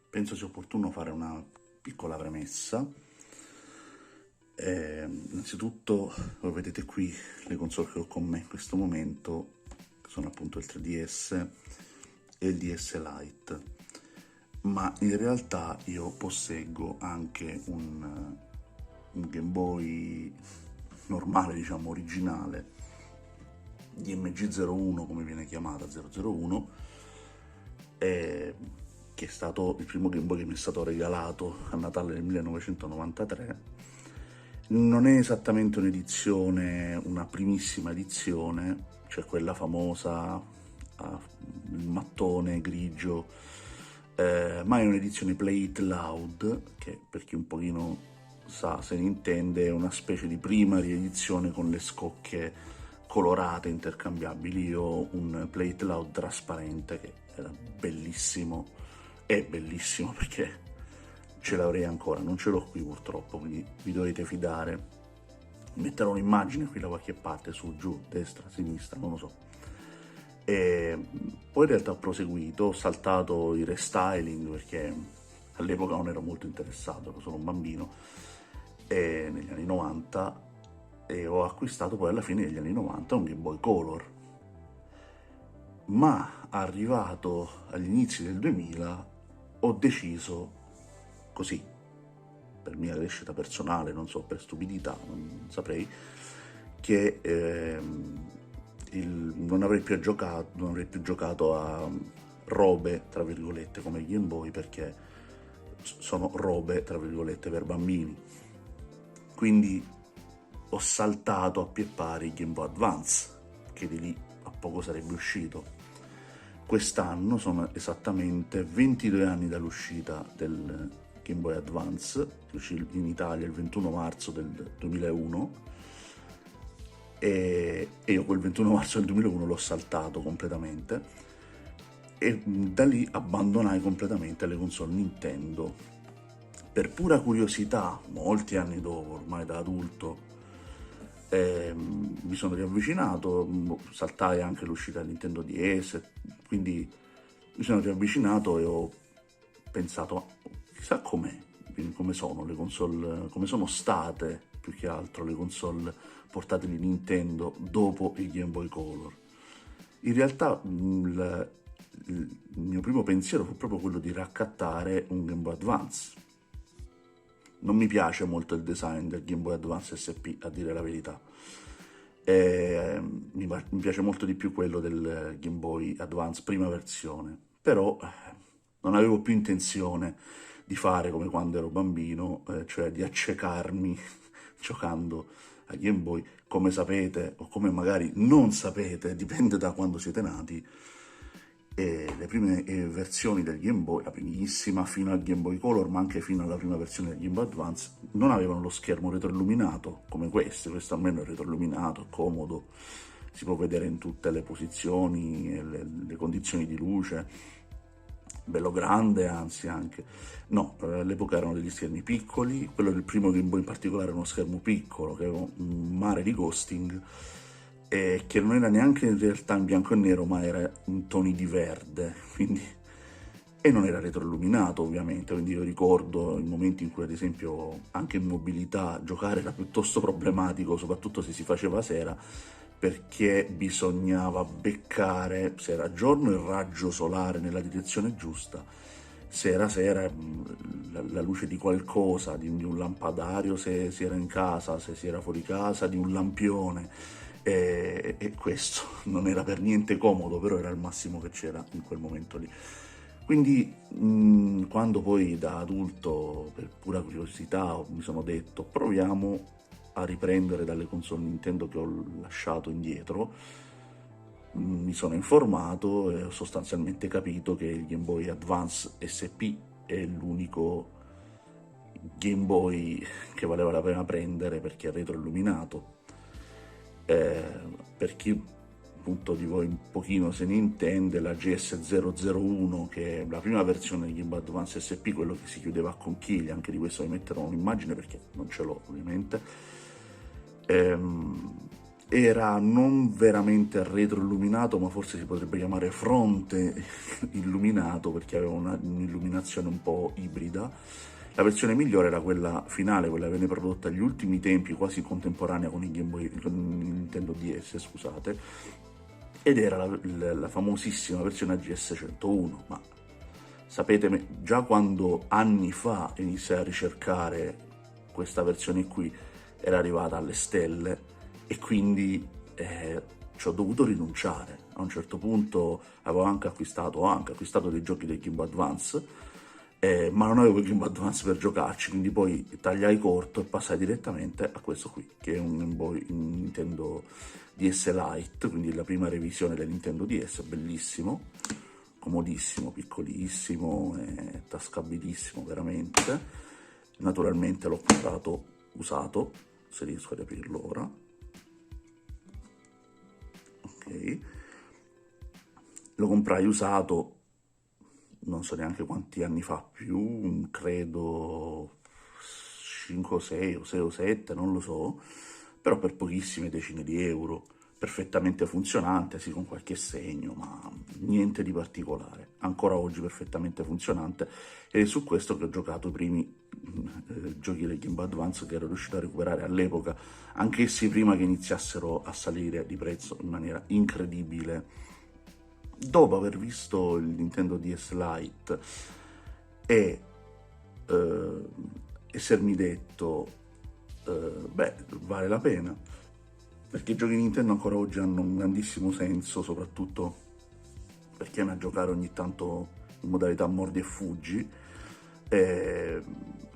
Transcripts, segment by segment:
Penso sia opportuno fare una piccola premessa. Innanzitutto, voi vedete qui le console che ho con me in questo momento, che sono appunto il 3DS e il DS Lite, ma in realtà io posseggo anche un Game Boy normale, diciamo originale, DMG01 come viene chiamata, 001, che è stato il primo Game Boy che mi è stato regalato a Natale del 1993. Non è esattamente un'edizione, una primissima edizione, cioè quella famosa, il mattone grigio, ma è un'edizione Play It Loud, che per chi un pochino sa, se ne intende, è una specie di prima riedizione con le scocche colorate intercambiabili. Io ho un Play It Loud trasparente che era bellissimo, è bellissimo perché ce l'avrei ancora, non ce l'ho qui purtroppo, quindi vi dovete fidare. Metterò un'immagine qui da qualche parte, su, giù, destra, sinistra, non lo so. E poi in realtà ho proseguito, ho saltato i restyling perché all'epoca non ero molto interessato, ero solo un bambino, e negli anni 90, e ho acquistato poi alla fine degli anni 90 un Game Boy Color. Ma arrivato agli inizi del 2000 ho deciso, così, per mia crescita personale, non so, per stupidità, non saprei, che non avrei più giocato a robe, tra virgolette, come Game Boy, perché sono robe, tra virgolette, per bambini. Quindi ho saltato a pie pari Game Boy Advance, che di lì a poco sarebbe uscito. Quest'anno sono esattamente 22 anni dall'uscita del Game Boy Advance, che uscì in Italia il 21 marzo del 2001, e io quel 21 marzo del 2001 l'ho saltato completamente, e da lì abbandonai completamente le console Nintendo. Per pura curiosità, molti anni dopo, ormai da adulto, mi sono riavvicinato, saltai anche l'uscita di Nintendo DS, quindi mi sono riavvicinato e ho pensato, chissà come sono le console, come sono state più che altro le console portatili Nintendo dopo il Game Boy Color. In realtà il mio primo pensiero fu proprio quello di raccattare un Game Boy Advance. Non mi piace molto il design del Game Boy Advance SP, a dire la verità. Mi piace molto di più quello del Game Boy Advance prima versione, però non avevo più intenzione di fare come quando ero bambino, cioè di accecarmi giocando a Game Boy. Come sapete, o come magari non sapete, dipende da quando siete nati, e le prime versioni del Game Boy, la primissima fino al Game Boy Color, ma anche fino alla prima versione del Game Boy Advance, non avevano lo schermo retroilluminato come questo almeno è retroilluminato, è comodo, si può vedere in tutte le posizioni e le condizioni di luce, bello grande anzi anche. No, all'epoca erano degli schermi piccoli, quello del primo Game Boy in particolare era uno schermo piccolo, che aveva un mare di ghosting, che non era neanche in realtà in bianco e nero, ma era in toni di verde, quindi, e non era retroilluminato ovviamente, quindi io ricordo i momenti in cui ad esempio anche in mobilità giocare era piuttosto problematico, soprattutto se si faceva sera, perché bisognava beccare, se era giorno, il raggio solare nella direzione giusta, se era sera la luce di qualcosa, di un lampadario se si era in casa, se si era fuori casa, di un lampione, e questo non era per niente comodo, però era il massimo che c'era in quel momento lì. Quindi quando poi da adulto, per pura curiosità, mi sono detto proviamo a riprendere dalle console Nintendo che ho lasciato indietro, mi sono informato e ho sostanzialmente capito che il Game Boy Advance SP è l'unico Game Boy che valeva la pena prendere perché è retroilluminato. Per chi appunto di voi un pochino se ne intende, la GS001, che è la prima versione di Game Boy Advance SP, quello che si chiudeva a conchiglia. Anche di questo vi metterò un'immagine perché non ce l'ho ovviamente. Era non veramente retroilluminato, ma forse si potrebbe chiamare fronte illuminato, perché aveva un'illuminazione un po' ibrida. La versione migliore era quella finale, quella che venne prodotta agli ultimi tempi, quasi contemporanea con il Nintendo DS, scusate, ed era la famosissima versione GS101. Ma sapete, già quando anni fa iniziai a ricercare questa versione qui, era arrivata alle stelle, e quindi ci ho dovuto rinunciare. A un certo punto avevo anche acquistato dei giochi del Game Boy Advance, ma non avevo il Game Boy Advance per giocarci, quindi poi tagliai corto e passai direttamente a questo qui, che è un Nintendo DS Lite, quindi la prima revisione del Nintendo DS, bellissimo, comodissimo, piccolissimo, tascabilissimo veramente. Naturalmente l'ho comprato usato, se riesco ad aprirlo ora. Ok, lo comprai usato, non so neanche quanti anni fa più, credo 5 o 6 o 6 o 7, non lo so, però per pochissime decine di euro, perfettamente funzionante, sì, con qualche segno, ma niente di particolare. Ancora oggi perfettamente funzionante, ed è su questo che ho giocato i primi giochi del Game Boy Advance, che ero riuscito a recuperare all'epoca, anch'essi prima che iniziassero a salire di prezzo in maniera incredibile. Dopo aver visto il Nintendo DS Lite e essermi detto beh, vale la pena, perché i giochi Nintendo ancora oggi hanno un grandissimo senso, soprattutto per chi ama a giocare ogni tanto in modalità mordi e fuggi.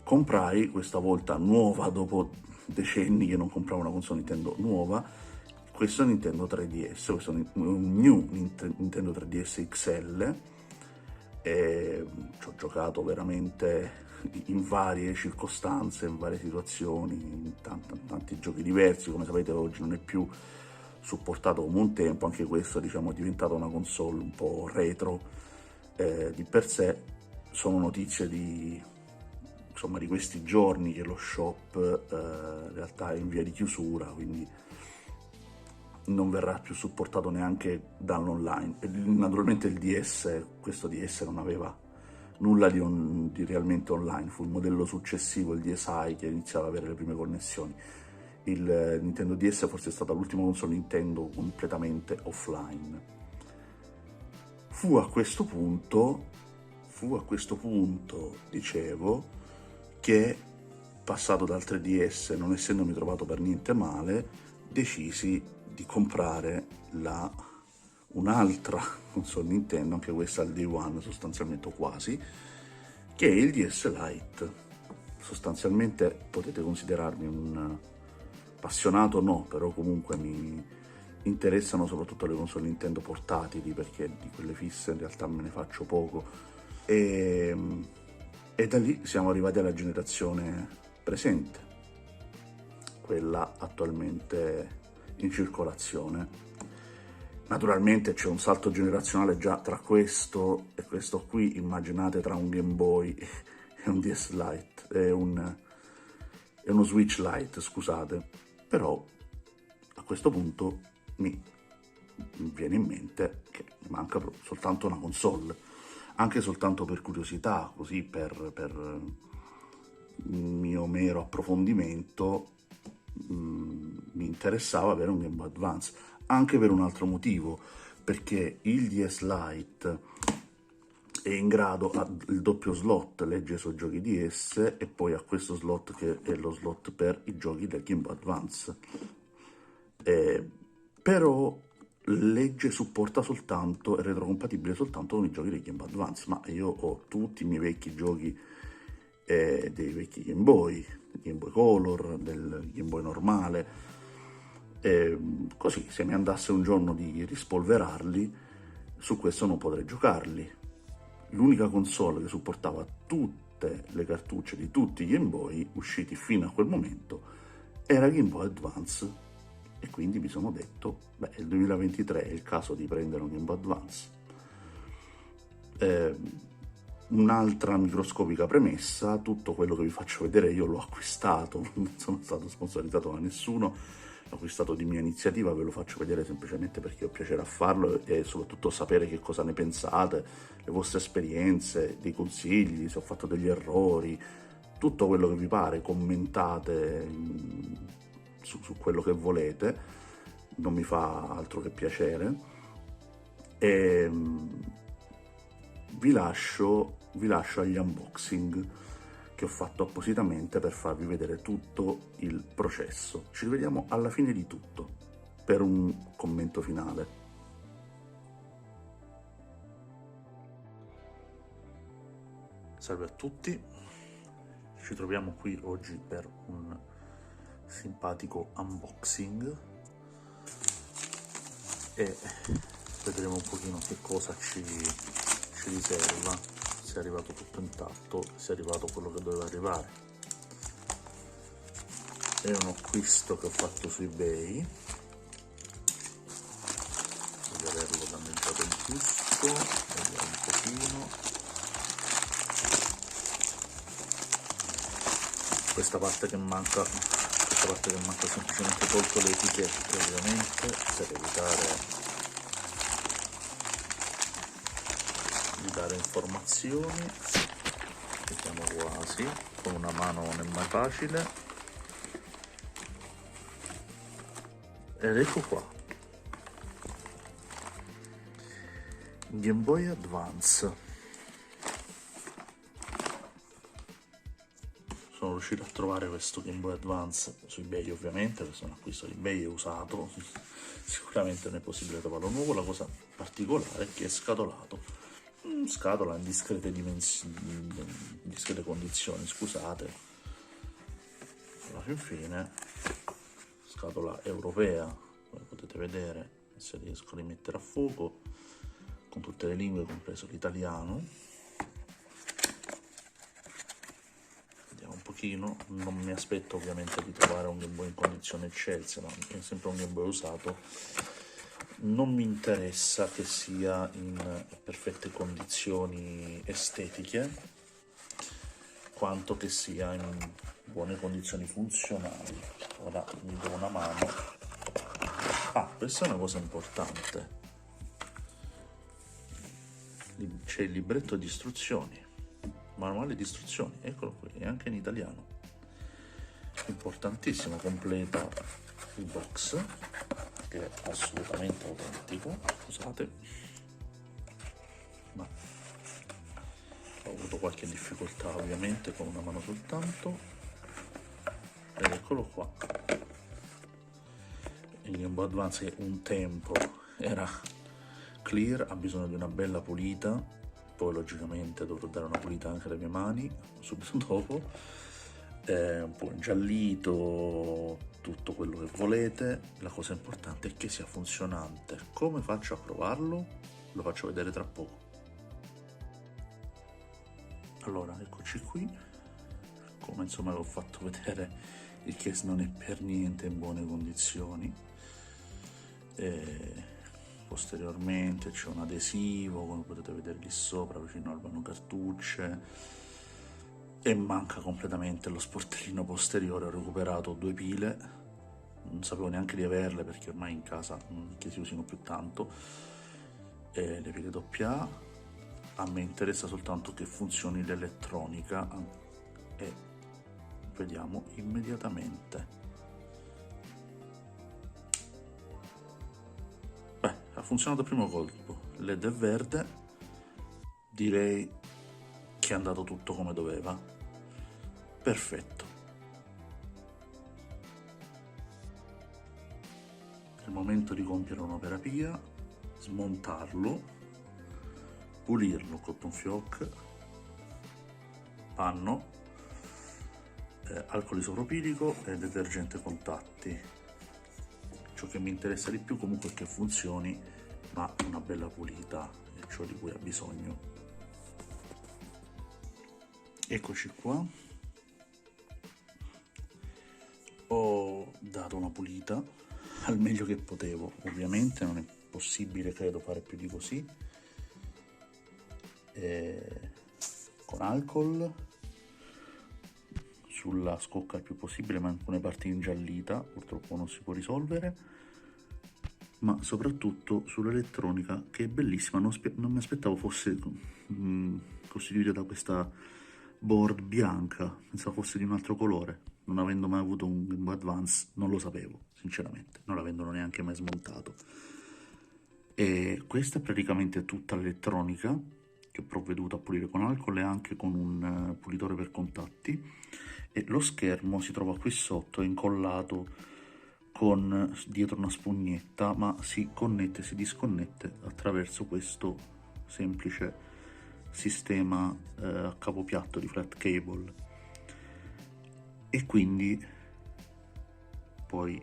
Comprai questa volta nuova, dopo decenni che non compravo una console Nintendo nuova, questo Nintendo 3DS, questo è un New Nintendo 3DS XL, e ci ho giocato veramente in varie circostanze, in varie situazioni, in tanti giochi diversi. Come sapete oggi non è più supportato come un tempo, anche questo diciamo è diventata una console un po' retro di per sé. Sono notizie di questi giorni che lo shop in realtà è in via di chiusura, quindi non verrà più supportato neanche dall'online. Naturalmente il DS, questo DS non aveva nulla di realmente online, fu il modello successivo, il DSi, che iniziava ad avere le prime connessioni. Il Nintendo DS forse è stata l'ultima console Nintendo completamente offline. Fu a questo punto, dicevo, che passato dal 3DS, non essendomi trovato per niente male, decisi di comprare un'altra console Nintendo, anche questa al day one sostanzialmente, o quasi, che è il DS Lite. Sostanzialmente potete considerarmi un appassionato, no, però comunque mi interessano soprattutto le console Nintendo portatili, perché di quelle fisse in realtà me ne faccio poco, e da lì siamo arrivati alla generazione presente, quella attualmente in circolazione. Naturalmente c'è un salto generazionale già tra questo e questo qui. Immaginate tra un Game Boy e un DS Lite, e uno Switch Lite, scusate. Però a questo punto mi viene in mente che mi manca soltanto una console, anche soltanto per curiosità, così per il mio mero approfondimento. Mi interessava avere un Game Boy Advance, anche per un altro motivo, perché il DS Lite è in grado, ha il doppio slot, legge sui giochi DS, e poi ha questo slot che è lo slot per i giochi del Game Boy Advance. Però legge supporta soltanto, è retrocompatibile soltanto con i giochi del Game Boy Advance, ma io ho tutti i miei vecchi giochi dei vecchi Game Boy Color, del Game Boy normale, così se mi andasse un giorno di rispolverarli, su questo non potrei giocarli. L'unica console che supportava tutte le cartucce di tutti i Game Boy usciti fino a quel momento era Game Boy Advance, e quindi mi sono detto, beh, il 2023 è il caso di prendere un Game Boy Advance. Un'altra microscopica premessa: tutto quello che vi faccio vedere io l'ho acquistato, non sono stato sponsorizzato da nessuno, l'ho acquistato di mia iniziativa, ve lo faccio vedere semplicemente perché ho piacere a farlo e soprattutto sapere che cosa ne pensate, le vostre esperienze, dei consigli, se ho fatto degli errori, tutto quello che vi pare, commentate su quello che volete, non mi fa altro che piacere. E vi lascio agli unboxing che ho fatto appositamente per farvi vedere tutto il processo. Ci rivediamo alla fine di tutto per un commento finale. Salve a tutti, ci troviamo qui oggi per un simpatico unboxing e vedremo un pochino che cosa ci riserva, se è arrivato tutto intatto, se è arrivato quello che doveva arrivare. È un acquisto che ho fatto su eBay, voglio averlo danneggiato il giusto, vediamo un pochino. Questa parte che manca semplicemente tolto le etichette, ovviamente, per evitare di dare informazioni. Vediamo quasi, con una mano non è mai facile. Ed ecco qua, Game Boy Advance. Sono riuscito a trovare questo Game Boy Advance su eBay, ovviamente, questo è un acquisto di eBay, è usato, sicuramente non è possibile trovarlo nuovo. La cosa particolare è che è scatolato, scatola in discrete condizioni, scusate, alla fine scatola europea, come potete vedere, se riesco a rimettere a fuoco, con tutte le lingue, compreso l'italiano. Non mi aspetto ovviamente di trovare un Game Boy in condizioni eccelse, ma è sempre un Game Boy usato. Non mi interessa che sia in perfette condizioni estetiche, quanto che sia in buone condizioni funzionali. Ora mi do una mano. Questa è una cosa importante. C'è il libretto di istruzioni, manuale di istruzioni, eccolo qui, e anche in italiano, importantissimo. Completa il box, che è assolutamente autentico, scusate, ma ho avuto qualche difficoltà ovviamente con una mano soltanto. Ed eccolo qua, il Game Boy Advance, che un tempo era clear, ha bisogno di una bella pulita. Poi logicamente dovrò dare una pulita anche alle mie mani subito dopo, un po' ingiallito, tutto quello che volete. La cosa importante è che sia funzionante. Come faccio a provarlo? Lo faccio vedere tra poco. Allora, eccoci qui, come insomma vi ho fatto vedere, il case non è per niente in buone condizioni. Posteriormente c'è un adesivo, come potete vedere lì sopra, vicino al vano cartucce, e manca completamente lo sportellino posteriore. Ho recuperato 2 pile, non sapevo neanche di averle perché ormai in casa non è che si usino più tanto, e le pile AA. A me interessa soltanto che funzioni l'elettronica e vediamo immediatamente. Ha funzionato al primo colpo, LED è verde, direi che è andato tutto come doveva, perfetto. È il momento di compiere un'opera pia, smontarlo, pulirlo, cotton fioc, panno, alcol isopropilico e detergente contatti. Ciò che mi interessa di più comunque è che funzioni, ma una bella pulita è ciò di cui ha bisogno. Eccoci qua, ho dato una pulita al meglio che potevo. Ovviamente non è possibile, credo, fare più di così. Con alcol sulla scocca il più possibile, ma in alcune parti ingiallita, purtroppo non si può risolvere, ma soprattutto sull'elettronica, che è bellissima. Non mi aspettavo fosse costituita da questa board bianca, pensavo fosse di un altro colore. Non avendo mai avuto un Game Boy Advance, non lo sapevo, sinceramente, non l'avendolo neanche mai smontato. E questa è praticamente tutta l'elettronica che ho provveduto a pulire con alcol e anche con un pulitore per contatti, e lo schermo si trova qui sotto, incollato con dietro una spugnetta, ma si connette e si disconnette attraverso questo semplice sistema a capopiatto di flat cable, e quindi poi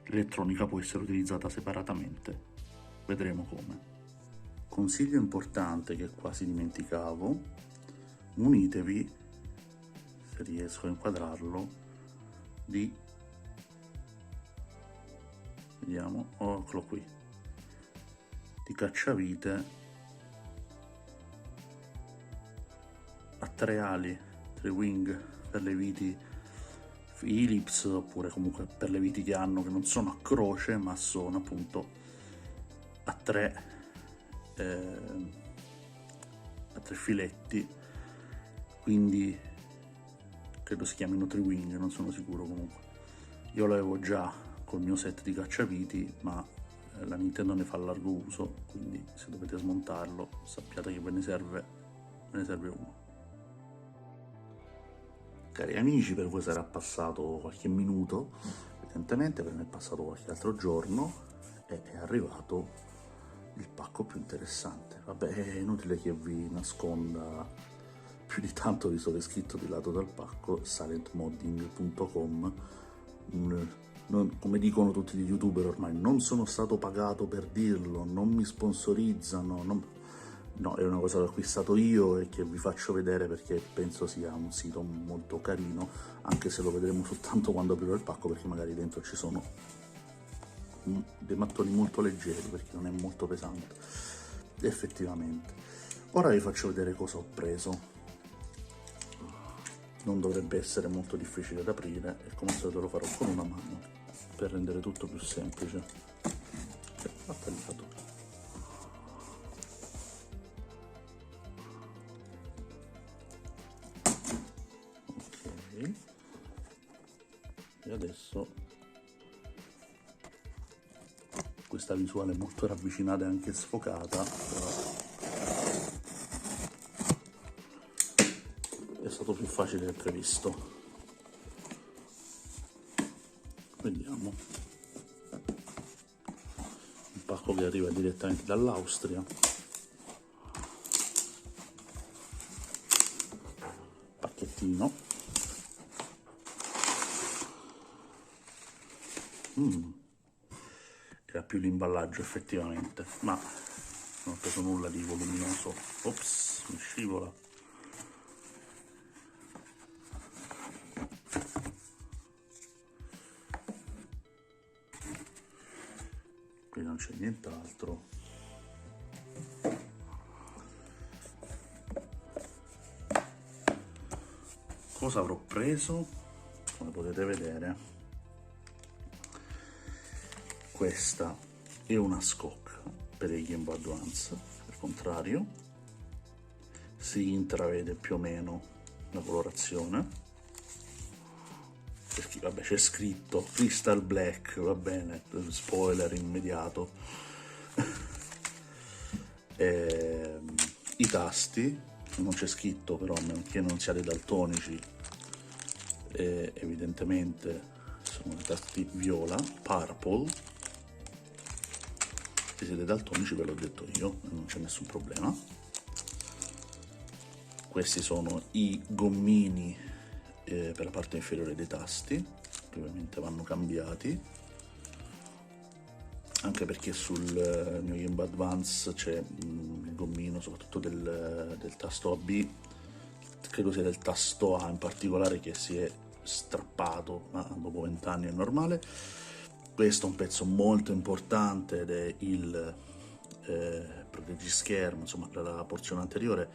l'elettronica può essere utilizzata separatamente. Vedremo come. Consiglio importante che quasi dimenticavo: munitevi, se riesco a inquadrarlo, di, vediamo, eccolo qui, di cacciavite a 3 ali, 3 wing, per le viti Philips, oppure comunque per le viti che hanno, che non sono a croce ma sono appunto a 3 filetti, quindi credo si chiamino Triwing, non sono sicuro. Comunque io l'avevo già col mio set di cacciaviti, ma la Nintendo ne fa largo uso, quindi se dovete smontarlo sappiate che ve ne serve uno. Cari amici, per voi sarà passato qualche minuto, evidentemente per me è passato qualche altro giorno, e è arrivato il pacco più interessante. Vabbè, è inutile che vi nasconda più di tanto, visto che è scritto di lato dal pacco silentmodding.com. Come dicono tutti gli youtuber ormai, non sono stato pagato per dirlo, non mi sponsorizzano, no, è una cosa che ho acquistato io e che vi faccio vedere perché penso sia un sito molto carino, anche se lo vedremo soltanto quando aprirò il pacco, perché magari dentro ci sono dei mattoni molto leggeri, perché non è molto pesante effettivamente. Ora vi faccio vedere cosa ho preso. Non dovrebbe essere molto difficile da aprire, e come al solito lo farò con una mano per rendere tutto più semplice. L'ho tagliato. Ok, e adesso questa visuale molto ravvicinata e anche sfocata, però è stato più facile del previsto. Vediamo. Un pacco che arriva direttamente dall'Austria. Pacchettino. Era più l'imballaggio effettivamente, ma non ho preso nulla di voluminoso. Ops, mi scivola. Qui non c'è nient'altro. Cosa avrò preso? Come potete vedere, questa è una scocca per il Game Boy Advance, al contrario si intravede più o meno la colorazione, perché vabbè c'è scritto Crystal Black, va bene, spoiler immediato. I tasti non c'è scritto, però a meno che non siate daltonici, evidentemente sono i tasti viola, purple. Se siete daltonici ve l'ho detto io, non c'è nessun problema. Questi sono i gommini per la parte inferiore dei tasti, che ovviamente vanno cambiati, anche perché sul mio Game Boy Advance c'è il gommino soprattutto del tasto AB, credo sia del tasto A in particolare, che si è strappato, ma dopo 20 anni è normale. Questo è un pezzo molto importante ed è il proteggischermo, insomma la porzione anteriore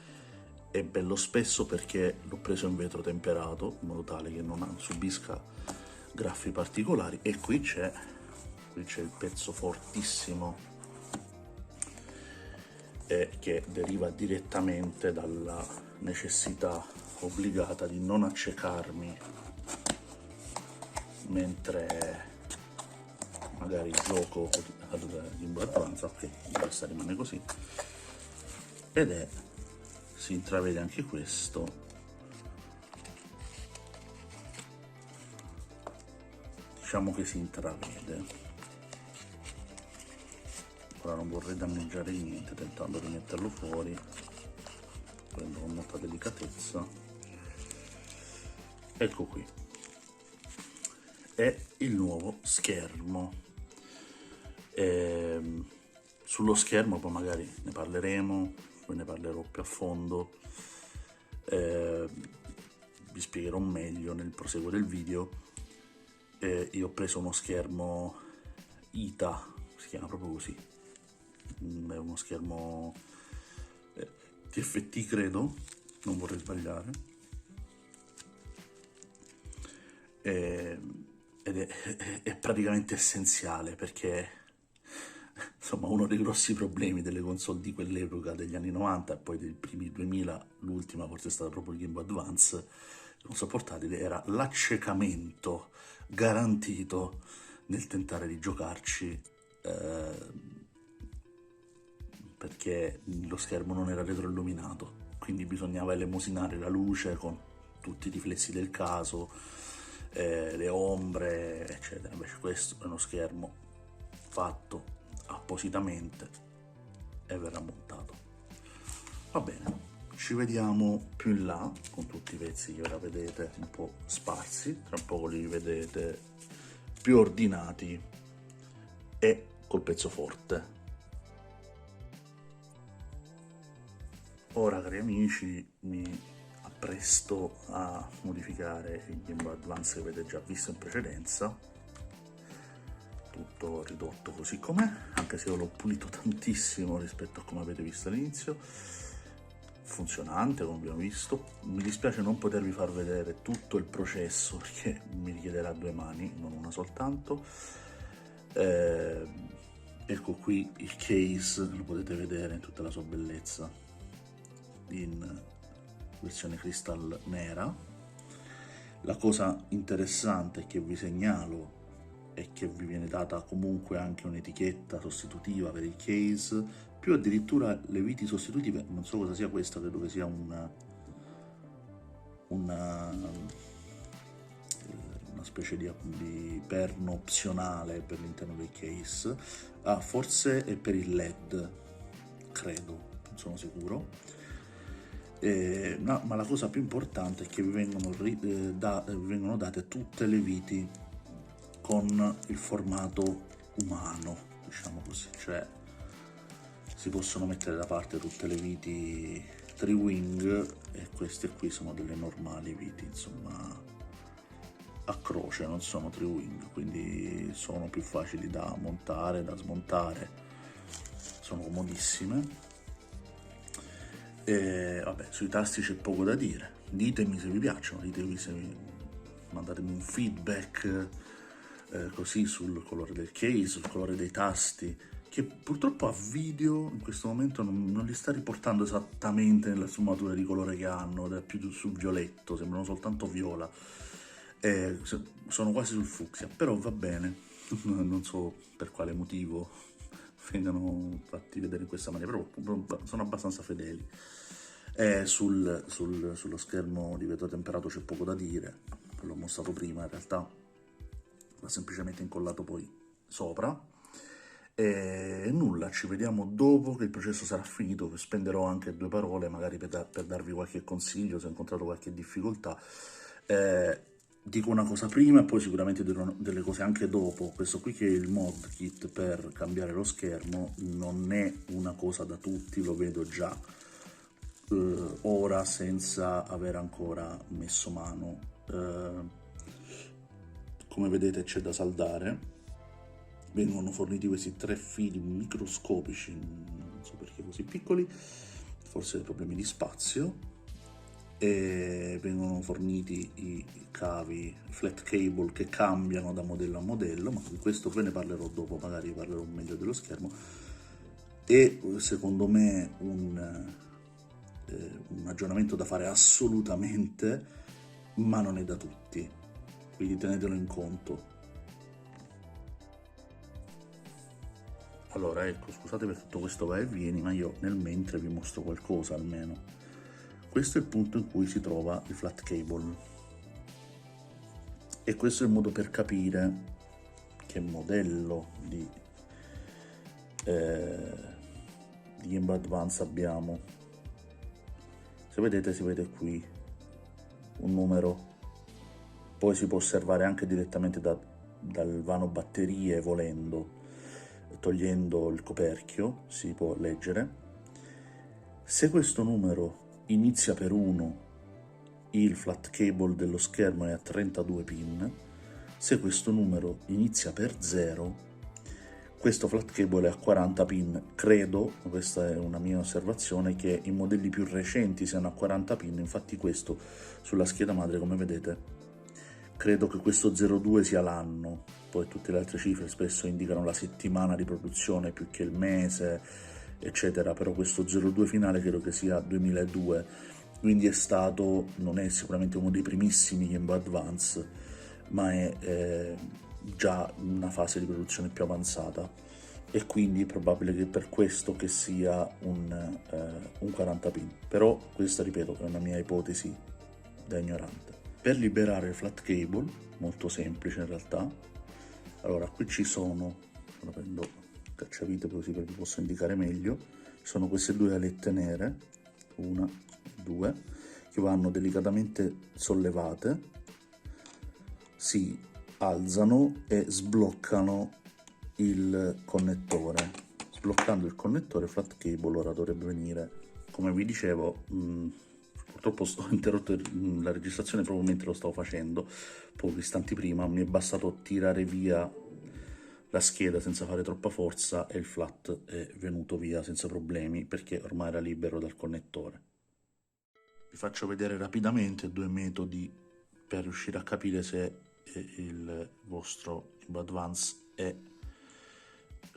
è bello spesso perché l'ho preso in vetro temperato in modo tale che non subisca graffi particolari. E qui c'è il pezzo fortissimo che deriva direttamente dalla necessità obbligata di non accecarmi mentre magari gioco al Game Boy Advance. Ok, questa rimane così, ed si intravede anche questo, diciamo che si intravede. Ora non vorrei danneggiare niente tentando di metterlo fuori, prendo con molta delicatezza. Ecco qui, è il nuovo schermo. Sullo schermo poi magari ne parleremo, poi ne parlerò più a fondo, vi spiegherò meglio nel proseguo del video. Io ho preso uno schermo ITA, si chiama proprio così, è uno schermo TFT credo, non vorrei sbagliare, ed è praticamente essenziale perché insomma uno dei grossi problemi delle console di quell'epoca, degli anni 90 e poi dei primi 2000, l'ultima forse è stata proprio il Game Boy Advance, non sopportabile, era l'accecamento garantito nel tentare di giocarci, perché lo schermo non era retroilluminato, quindi bisognava elemosinare la luce con tutti i riflessi del caso, le ombre eccetera. Invece questo è uno schermo fatto appositamente e verrà montato. Va bene, ci vediamo più in là con tutti i pezzi che ora vedete un po' sparsi, tra poco li vedete più ordinati e col pezzo forte. Ora, cari amici, mi appresto a modificare il Game Boy Advance che avete già visto in precedenza, tutto ridotto così com'è, anche se io l'ho pulito tantissimo rispetto a come avete visto all'inizio, funzionante come abbiamo visto. Mi dispiace non potervi far vedere tutto il processo perché mi richiederà 2 mani, non una soltanto. Ecco qui il case, lo potete vedere in tutta la sua bellezza, in versione crystal nera. La cosa interessante che vi segnalo è che vi viene data comunque anche un'etichetta sostitutiva per il case, più addirittura le viti sostitutive. Non so cosa sia questa, credo che sia una specie di perno opzionale per l'interno del case. Forse è per il LED, credo, non sono sicuro. No, ma la cosa più importante è che vi vengono date tutte le viti con il formato umano, diciamo così, cioè si possono mettere da parte tutte le viti tri-wing e queste qui sono delle normali viti, insomma a croce, non sono tri-wing, quindi sono più facili da montare, da smontare, sono comodissime. E vabbè, sui tasti c'è poco da dire, ditemi se vi piacciono, ditemi se mandatemi un feedback così sul colore del case, sul colore dei tasti, che purtroppo a video in questo momento non li sta riportando esattamente nella sfumatura di colore che hanno, ed è più sul violetto, sembrano soltanto viola, sono quasi sul fucsia, però va bene, non so per quale motivo vengano fatti vedere in questa maniera, però sono abbastanza fedeli. Sullo schermo di vetro temperato c'è poco da dire, l'ho mostrato prima, in realtà l'ho semplicemente incollato poi sopra. E nulla, ci vediamo dopo che il processo sarà finito, spenderò anche 2 parole magari per darvi qualche consiglio se ho incontrato qualche difficoltà. Dico una cosa prima e poi sicuramente dirò delle cose anche dopo. Questo qui, che è il mod kit per cambiare lo schermo, non è una cosa da tutti, lo vedo già ora senza aver ancora messo mano. Come vedete c'è da saldare, vengono forniti questi 3 fili microscopici, non so perché così piccoli, forse problemi di spazio, e vengono forniti i cavi flat cable che cambiano da modello a modello, ma di questo ve ne parlerò dopo, magari parlerò meglio dello schermo. E secondo me un aggiornamento da fare assolutamente, ma non è da tutti, quindi tenetelo in conto. Allora, ecco, scusate per tutto questo vai e vieni, ma io nel mentre vi mostro qualcosa almeno. Questo è il punto in cui si trova il flat cable, e questo è il modo per capire che modello di Game Boy Advance abbiamo. Se vedete, si vede qui un numero, poi si può osservare anche direttamente dal vano batterie volendo, togliendo il coperchio si può leggere. Se questo numero inizia per 1, il flat cable dello schermo è a 32 pin. Se questo numero inizia per 0, questo flat cable è a 40 pin. Credo, questa è una mia osservazione, che i modelli più recenti siano a 40 pin, infatti questo sulla scheda madre, come vedete, credo che questo 02 sia l'anno, poi tutte le altre cifre spesso indicano la settimana di produzione più che il mese, eccetera, però questo 02 finale credo che sia 2002, quindi è stato, non è sicuramente uno dei primissimi Game Boy Advance, ma è già una fase di produzione più avanzata, e quindi è probabile che per questo che sia un 40 pin, però questa, ripeto, è una mia ipotesi da ignorante. Per liberare il flat cable, molto semplice in realtà, allora qui ci sono, lo prendo cacciavite così per vi posso indicare meglio, ci sono queste 2 alette nere, 1, 2, che vanno delicatamente sollevate, si alzano e sbloccano il connettore. Sbloccando il connettore, il flat cable ora dovrebbe venire. Come vi dicevo, purtroppo ho interrotto la registrazione proprio mentre lo stavo facendo, pochi istanti prima. Mi è bastato tirare via la scheda senza fare troppa forza e il flat è venuto via senza problemi, perché ormai era libero dal connettore. Vi faccio vedere rapidamente 2 metodi per riuscire a capire se il vostro Game Boy Advance è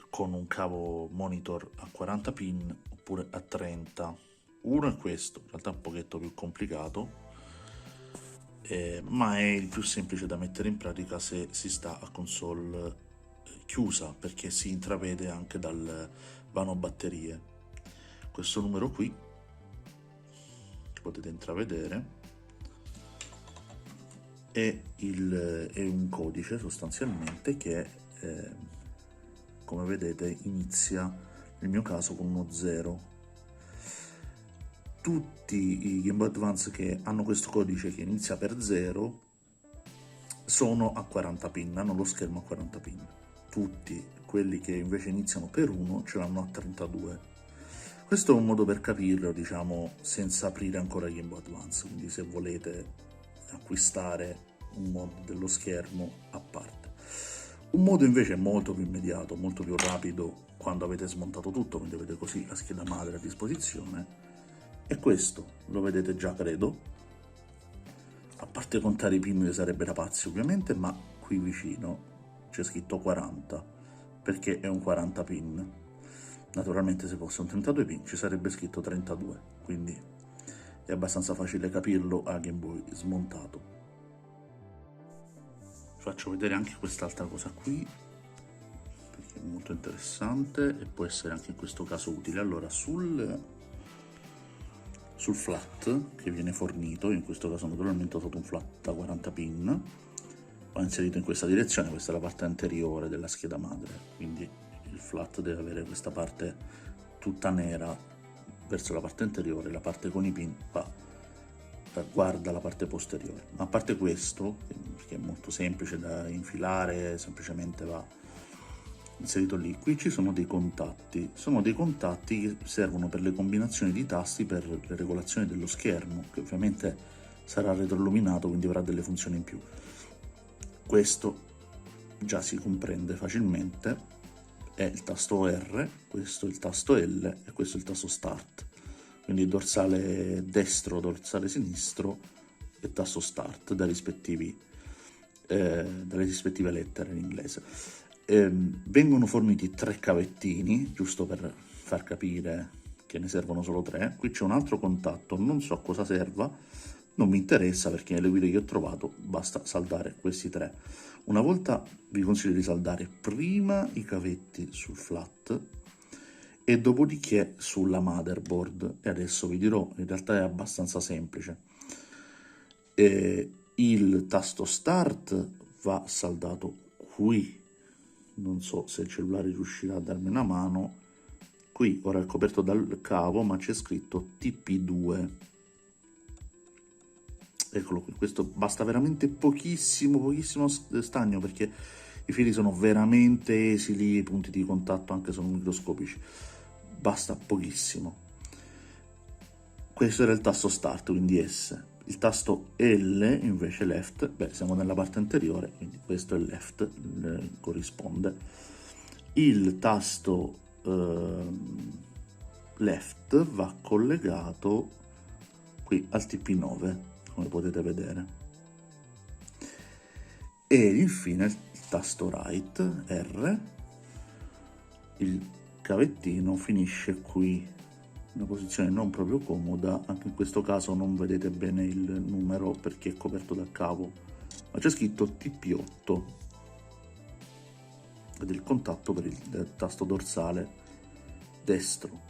con un cavo monitor a 40 pin oppure a 30. Uno è questo, in realtà è un pochetto più complicato, ma è il più semplice da mettere in pratica se si sta a console chiusa, perché si intravede anche dal vano batterie. Questo numero qui, che potete intravedere, è un codice sostanzialmente che, come vedete, inizia nel mio caso con uno 0. Tutti i Game Boy Advance che hanno questo codice che inizia per 0 sono a 40 pin, hanno lo schermo a 40 pin. Tutti quelli che invece iniziano per 1 ce l'hanno a 32. Questo è un modo per capirlo, diciamo, senza aprire ancora Game Boy Advance, quindi se volete acquistare un mod dello schermo a parte. Un modo invece molto più immediato, molto più rapido, quando avete smontato tutto, quindi avete così la scheda madre a disposizione, è questo, lo vedete già credo, a parte contare i pin che sarebbe da pazzi ovviamente, ma qui vicino c'è scritto 40, perché è un 40 pin. Naturalmente se fosse un 32 pin ci sarebbe scritto 32, quindi è abbastanza facile capirlo a Game Boy smontato. Faccio vedere anche quest'altra cosa qui, perché è molto interessante e può essere anche in questo caso utile. Allora, sul flat che viene fornito, in questo caso naturalmente ho usato un flat da 40 pin, ho inserito in questa direzione, questa è la parte anteriore della scheda madre, quindi il flat deve avere questa parte tutta nera verso la parte anteriore, la parte con i pin guarda la parte posteriore. Ma a parte questo, che è molto semplice da infilare, semplicemente va inserito lì, qui ci sono dei contatti, che servono per le combinazioni di tasti per le regolazioni dello schermo, che ovviamente sarà retroilluminato, quindi avrà delle funzioni in più. Questo già si comprende facilmente, è il tasto R, questo è il tasto L e questo è il tasto Start. Quindi dorsale destro, dorsale sinistro e tasto Start dalle rispettive lettere in inglese. Vengono forniti 3 cavettini, giusto per far capire che ne servono solo 3. Qui c'è un altro contatto, non so a cosa serva, non mi interessa perché nelle guide che ho trovato basta saldare questi 3. Una volta vi consiglio di saldare prima i cavetti sul flat e dopodiché sulla motherboard, e adesso vi dirò, in realtà è abbastanza semplice. Il tasto Start va saldato qui, non so se il cellulare riuscirà a darmi una mano, qui ora è coperto dal cavo ma c'è scritto TP2, eccolo qui. Questo basta veramente pochissimo stagno perché i fili sono veramente esili, i punti di contatto anche sono microscopici, basta pochissimo. Questo era il tasto Start, quindi S. Il tasto L invece left, siamo nella parte anteriore, quindi questo è left, corrisponde. Il tasto left va collegato qui al TP9, come potete vedere. E infine il tasto right, R, il cavettino finisce qui, una posizione non proprio comoda, anche in questo caso non vedete bene il numero perché è coperto dal cavo, ma c'è scritto TP8 ed il contatto per il tasto dorsale destro,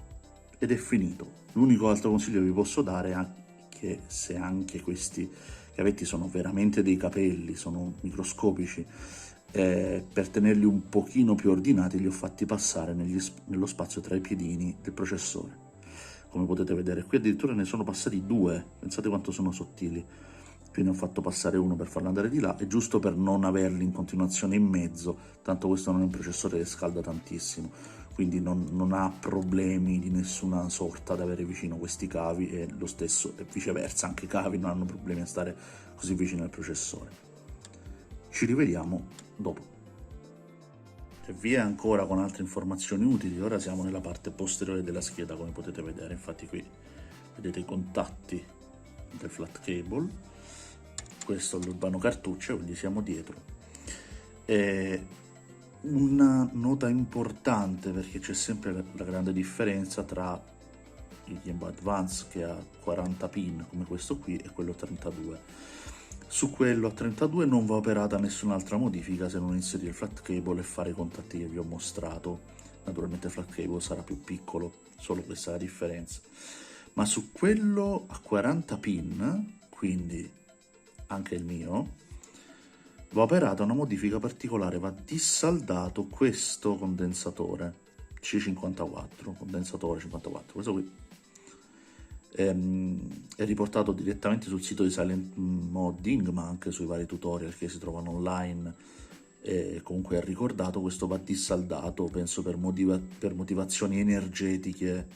ed è finito. L'unico altro consiglio che vi posso dare è che se anche questi cavetti sono veramente dei capelli, sono microscopici, per tenerli un pochino più ordinati li ho fatti passare nello spazio tra i piedini del processore. Come potete vedere qui addirittura ne sono passati 2, pensate quanto sono sottili. Qui ne ho fatto passare uno per farlo andare di là, e giusto per non averli in continuazione in mezzo, tanto questo non è un processore che scalda tantissimo, quindi non ha problemi di nessuna sorta ad avere vicino questi cavi, e lo stesso e viceversa, anche i cavi non hanno problemi a stare così vicino al processore. Ci rivediamo dopo. E via ancora con altre informazioni utili. Ora siamo nella parte posteriore della scheda, come potete vedere, infatti qui vedete i contatti del flat cable, questo è l'urbano cartucce, quindi siamo dietro. Una nota importante, perché c'è sempre la grande differenza tra il Game Boy Advance che ha 40 pin come questo qui e quello 32. Su quello a 32 non va operata nessun'altra modifica se non inserire il flat cable e fare i contatti che vi ho mostrato. Naturalmente il flat cable sarà più piccolo, solo questa è la differenza. Ma su quello a 40 pin, quindi anche il mio, va operata una modifica particolare, va dissaldato questo condensatore C54, condensatore 54, questo qui è riportato direttamente sul sito di Silent Modding, ma anche sui vari tutorial che si trovano online, comunque è ricordato. Questo va dissaldato, penso per motivazioni energetiche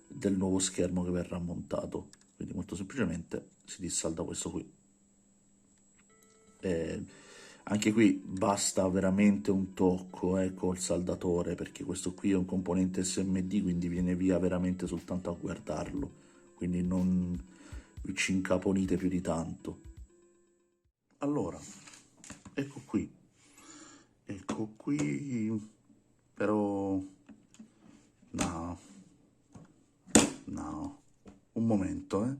del nuovo schermo che verrà montato, quindi molto semplicemente si dissalda questo qui. Anche qui basta veramente un tocco col saldatore, perché questo qui è un componente SMD, quindi viene via veramente soltanto a guardarlo, quindi non vi ci incaponite più di tanto. Allora, ecco qui, però no, un momento,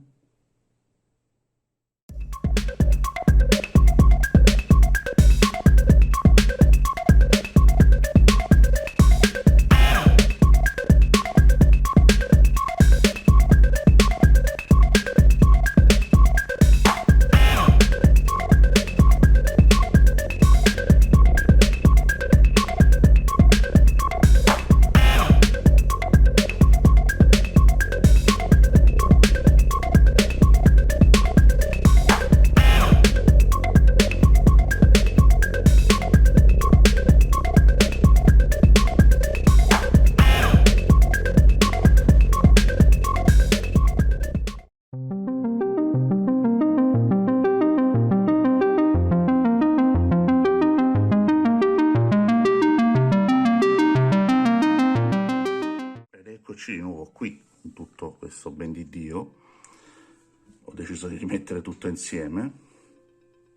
ho deciso di rimettere tutto insieme.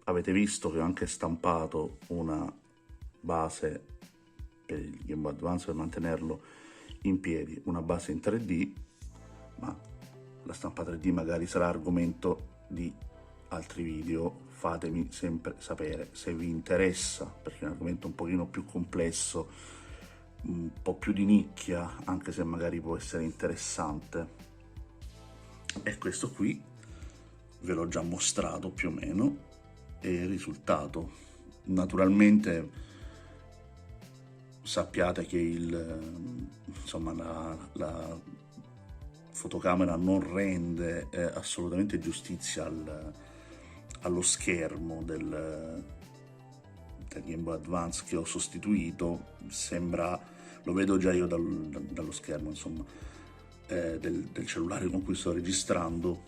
Avete visto che ho anche stampato una base per il Game Boy Advance per mantenerlo in piedi, una base in 3D, ma la stampa 3D magari sarà argomento di altri video. Fatemi sempre sapere se vi interessa, perché è un argomento un pochino più complesso, un po' più di nicchia, anche se magari può essere interessante. E questo qui ve l'ho già mostrato più o meno, e il risultato. Naturalmente sappiate che insomma, la fotocamera non rende assolutamente giustizia allo schermo del Game Boy Advance che ho sostituito. Sembra, lo vedo già io dallo schermo, insomma, del cellulare con cui sto registrando,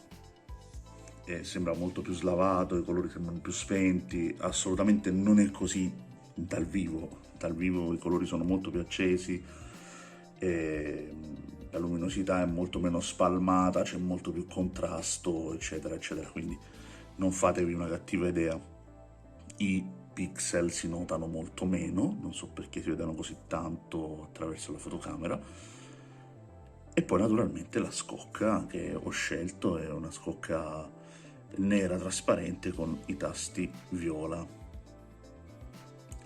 sembra molto più slavato, i colori sembrano più spenti. Assolutamente non è così dal vivo i colori sono molto più accesi, la luminosità è molto meno spalmata, c'è molto più contrasto, eccetera eccetera, quindi non fatevi una cattiva idea. I pixel si notano molto meno, non so perché si vedano così tanto attraverso la fotocamera. E poi naturalmente la scocca che ho scelto è una scocca nera trasparente con i tasti viola.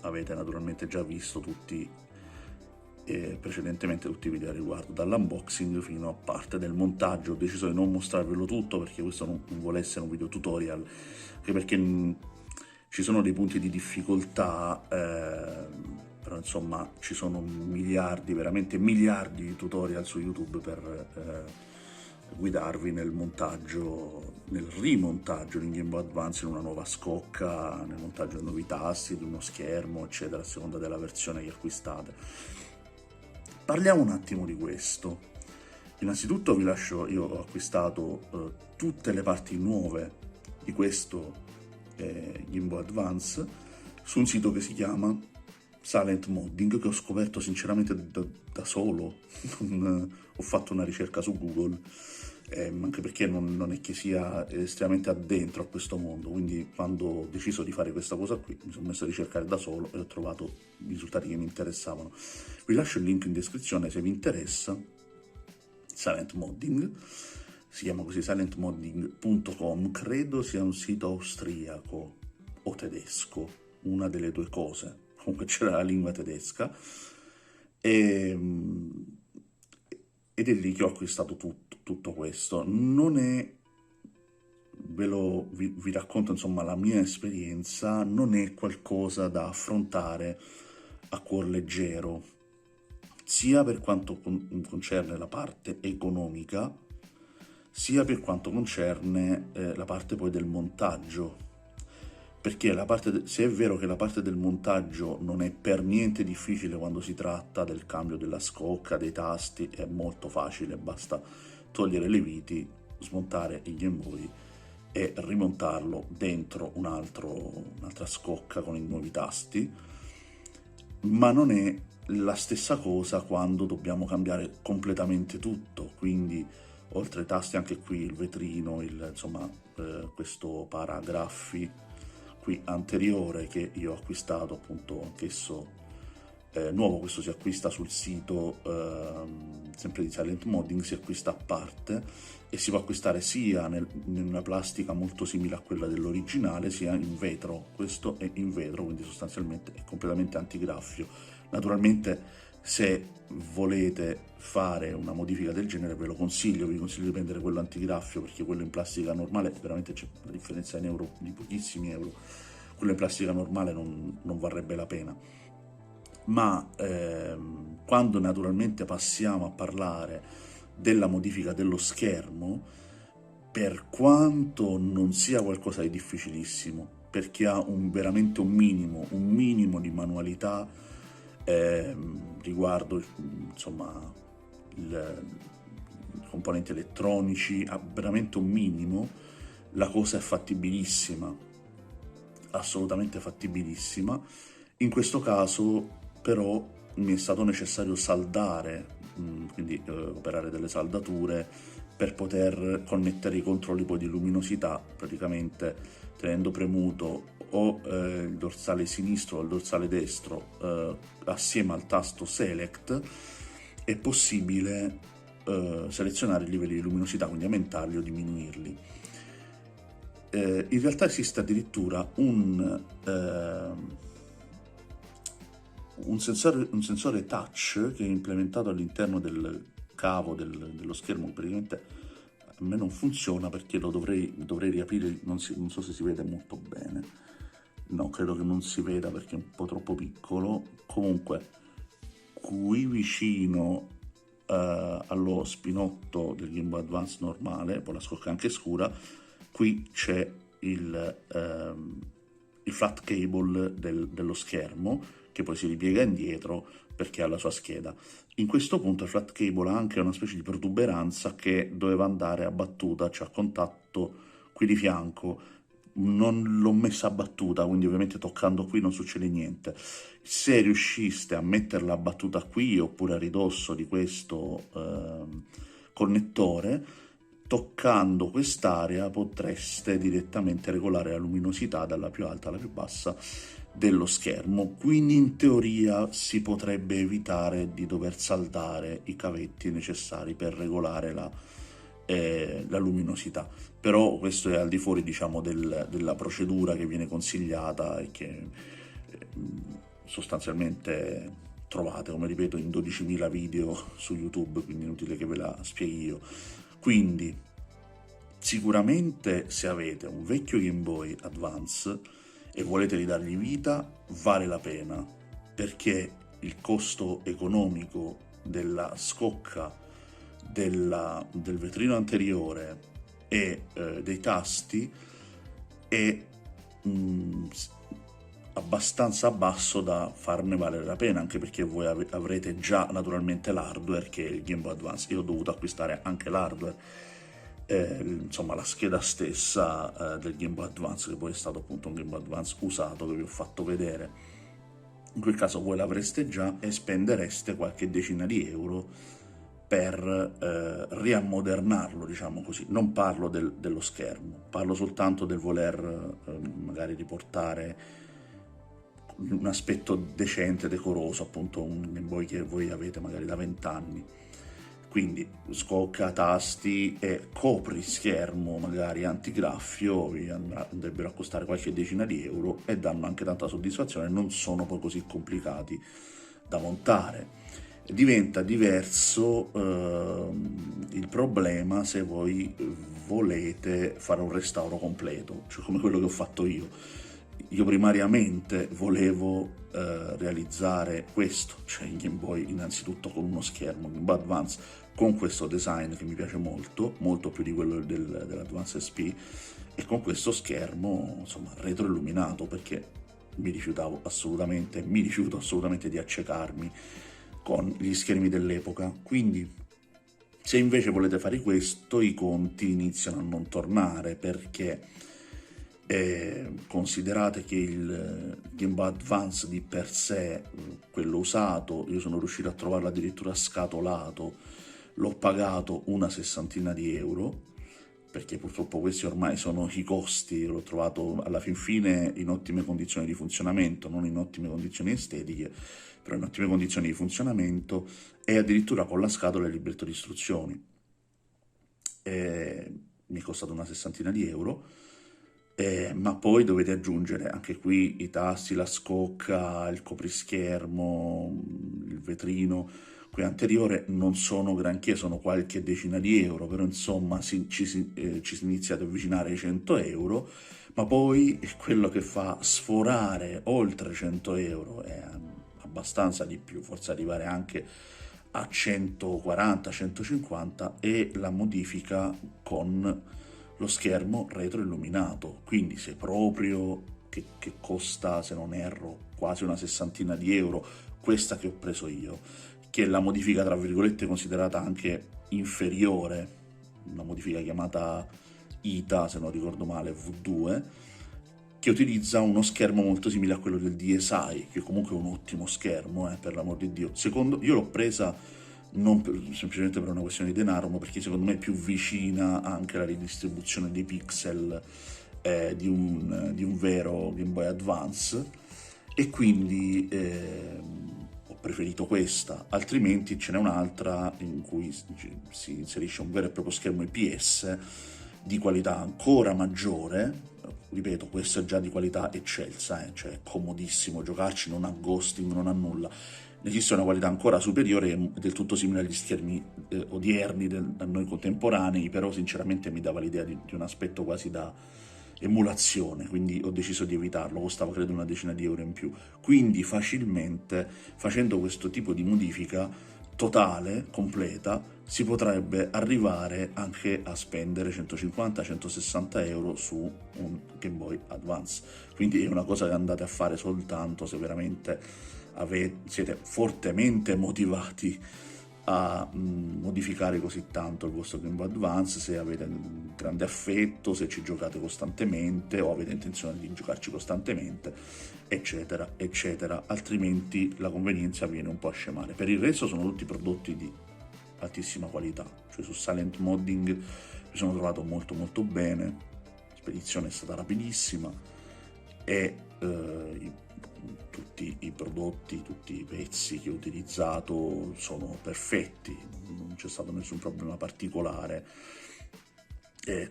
Avete naturalmente già visto precedentemente tutti i video a riguardo, dall'unboxing fino a parte del montaggio. Ho deciso di non mostrarvelo tutto perché questo non vuole essere un video tutorial, anche perché ci sono dei punti di difficoltà, però insomma ci sono miliardi, veramente miliardi di tutorial su YouTube per guidarvi nel montaggio, nel rimontaggio di Game Boy Advance in una nuova scocca, nel montaggio di nuovi tasti, di uno schermo, eccetera, a seconda della versione che acquistate. Parliamo un attimo di questo. Innanzitutto vi lascio, io ho acquistato tutte le parti nuove di questo Game Boy Advance su un sito che si chiama Silent Modding, che ho scoperto sinceramente da solo. Ho fatto una ricerca su Google, anche perché non è che sia estremamente addentro a questo mondo, quindi quando ho deciso di fare questa cosa qui mi sono messo a ricercare da solo e ho trovato i risultati che mi interessavano. Vi lascio il link in descrizione se vi interessa. Silent Modding, si chiama così, silentmodding.com, credo sia un sito austriaco o tedesco, una delle due cose. Comunque c'era la lingua tedesca, ed è lì che ho acquistato tutto questo. Non è, vi racconto insomma la mia esperienza, non è qualcosa da affrontare a cuor leggero, sia per quanto concerne la parte economica, sia per quanto concerne la parte poi del montaggio. Perché se è vero che la parte del montaggio non è per niente difficile quando si tratta del cambio della scocca, dei tasti, è molto facile, basta togliere le viti, smontare il Game Boy e rimontarlo dentro un'altra scocca con i nuovi tasti, ma non è la stessa cosa quando dobbiamo cambiare completamente tutto, quindi oltre ai tasti anche qui il vetrino, insomma questo paragraffi qui anteriore che io ho acquistato, appunto anch'esso nuovo. Questo si acquista sul sito sempre di Silent Modding, si acquista a parte e si può acquistare sia in una plastica molto simile a quella dell'originale, sia in vetro. Questo è in vetro, quindi sostanzialmente è completamente antigraffio. Naturalmente se volete fare una modifica del genere ve lo consiglio, vi consiglio di prendere quello antigraffio, perché quello in plastica normale veramente c'è una differenza in euro di pochissimi euro, quello in plastica normale non varrebbe la pena. Ma quando naturalmente passiamo a parlare della modifica dello schermo, per quanto non sia qualcosa di difficilissimo, perché ha veramente un minimo di manualità riguardo insomma i componenti elettronici, ha veramente un minimo, la cosa è fattibilissima, assolutamente fattibilissima. In questo caso però mi è stato necessario saldare, quindi operare delle saldature per poter connettere i controlli poi di luminosità, praticamente tenendo premuto o il dorsale sinistro o il dorsale destro assieme al tasto Select, è possibile selezionare i livelli di luminosità, quindi aumentarli o diminuirli. In realtà esiste addirittura un sensore touch che è implementato all'interno del cavo dello schermo, che praticamente a me non funziona perché lo dovrei riaprire, non so se si vede molto bene, no, credo che non si veda perché è un po' troppo piccolo. Comunque qui vicino allo spinotto del Game Boy Advance normale, poi la scocca anche scura, qui c'è il flat cable dello schermo, che poi si ripiega indietro perché ha la sua scheda. In questo punto il flat cable ha anche una specie di protuberanza che doveva andare abbattuta, cioè a contatto qui di fianco. Non l'ho messa abbattuta, quindi ovviamente toccando qui non succede niente. Se riusciste a metterla abbattuta qui oppure a ridosso di questo connettore, toccando quest'area potreste direttamente regolare la luminosità dalla più alta alla più bassa dello schermo, quindi in teoria si potrebbe evitare di dover saldare i cavetti necessari per regolare la luminosità. Però questo è al di fuori, diciamo, della procedura che viene consigliata e che sostanzialmente trovate, come ripeto, in 12.000 video su YouTube, quindi è inutile che ve la spieghi io. Quindi sicuramente se avete un vecchio Game Boy Advance e volete ridargli vita, vale la pena, perché il costo economico della scocca, del vetrino anteriore e dei tasti è abbastanza basso da farne valere la pena, anche perché voi avrete già naturalmente l'hardware che è il Game Boy Advance. Io ho dovuto acquistare anche l'hardware, insomma la scheda stessa del Game Boy Advance, che poi è stato appunto un Game Boy Advance usato che vi ho fatto vedere. In quel caso voi l'avreste già e spendereste qualche decina di euro per riammodernarlo, diciamo così. Non parlo dello schermo, parlo soltanto del voler magari riportare un aspetto decente, decoroso, appunto un Game Boy che voi avete magari da 20 anni. Quindi scocca, tasti e coprischermo magari antigraffio vi andrebbero a costare qualche decina di euro e danno anche tanta soddisfazione, non sono poi così complicati da montare. Diventa diverso il problema se voi volete fare un restauro completo, cioè come quello che ho fatto io. Io primariamente volevo realizzare questo, cioè il Game Boy innanzitutto con uno schermo Game Boy Advance con questo design che mi piace molto, molto più di quello dell'Advance SP, e con questo schermo insomma retroilluminato, perché mi rifiuto assolutamente di accecarmi con gli schermi dell'epoca. Quindi se invece volete fare questo, i conti iniziano a non tornare, perché considerate che il Game Boy Advance di per sé, quello usato, io sono riuscito a trovarlo addirittura scatolato, l'ho pagato una sessantina di euro, perché purtroppo questi ormai sono i costi. L'ho trovato alla fin fine in ottime condizioni di funzionamento, non in ottime condizioni estetiche, però in ottime condizioni di funzionamento, e addirittura con la scatola e il libretto di istruzioni. Mi è costato una sessantina di euro, ma poi dovete aggiungere anche qui i tasti, la scocca, il coprischermo, il vetrino. Qui anteriore non sono granché, sono qualche decina di euro, però insomma ci si inizia ad avvicinare ai 100 euro, ma poi quello che fa sforare oltre 100 euro è abbastanza di più, forse arrivare anche a 140-150, e la modifica con lo schermo retroilluminato. Quindi se proprio che costa, se non erro, quasi una sessantina di euro, questa che ho preso io, che è la modifica tra virgolette considerata anche inferiore, una modifica chiamata ITA, se non ricordo male, V2, che utilizza uno schermo molto simile a quello del DSi, che comunque è un ottimo schermo, per l'amor di Dio. Secondo, io l'ho presa non semplicemente per una questione di denaro, ma perché secondo me è più vicina anche alla ridistribuzione dei pixel di un vero Game Boy Advance, e quindi ho preferito questa. Altrimenti ce n'è un'altra in cui si inserisce un vero e proprio schermo IPS di qualità ancora maggiore. Ripeto, questo è già di qualità eccelsa, cioè è comodissimo giocarci, non ha ghosting, non ha nulla. Ne esiste una qualità ancora superiore, del tutto simile agli schermi odierni a noi contemporanei, però sinceramente mi dava l'idea di un aspetto quasi da emulazione, quindi ho deciso di evitarlo, costava credo una decina di euro in più. Quindi facilmente, facendo questo tipo di modifica totale, completa, si potrebbe arrivare anche a spendere 150-160 euro su un Game Boy Advance. Quindi è una cosa che andate a fare soltanto se veramente siete fortemente motivati a modificare così tanto il vostro Game Boy Advance, se avete un grande affetto, se ci giocate costantemente o avete intenzione di giocarci costantemente, eccetera, eccetera. Altrimenti la convenienza viene un po' a scemare. Per il resto sono tutti prodotti di altissima qualità, cioè su Silent Modding mi sono trovato molto molto bene, la spedizione è stata rapidissima e tutti i prodotti, tutti i pezzi che ho utilizzato sono perfetti, non c'è stato nessun problema particolare,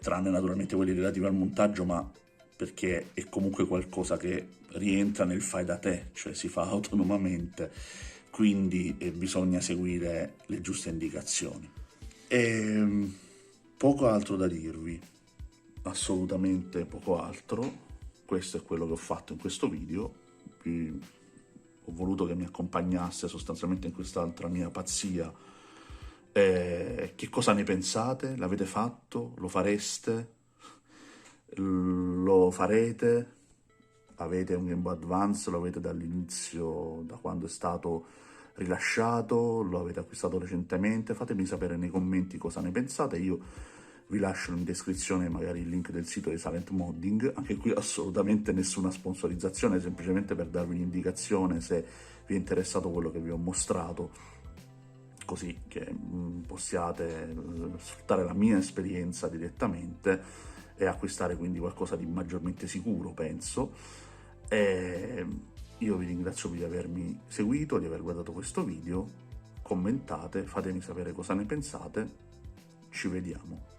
tranne naturalmente quelli relativi al montaggio, ma perché è comunque qualcosa che rientra nel fai da te, cioè si fa autonomamente, quindi bisogna seguire le giuste indicazioni. E poco altro da dirvi, assolutamente poco altro. Questo è quello che ho fatto in questo video. Ho voluto che mi accompagnasse sostanzialmente in quest'altra mia pazzia. Che cosa ne pensate? L'avete fatto? Lo fareste? Lo farete? Avete un Game Boy Advance? Lo avete dall'inizio, da quando è stato rilasciato? Lo avete acquistato recentemente? Fatemi sapere nei commenti cosa ne pensate. Io vi lascio in descrizione magari il link del sito di Silent Modding. Anche qui assolutamente nessuna sponsorizzazione, semplicemente per darvi un'indicazione se vi è interessato quello che vi ho mostrato, così che possiate sfruttare la mia esperienza direttamente e acquistare quindi qualcosa di maggiormente sicuro, penso. E io vi ringrazio di avermi seguito, di aver guardato questo video. Commentate, fatemi sapere cosa ne pensate. Ci vediamo.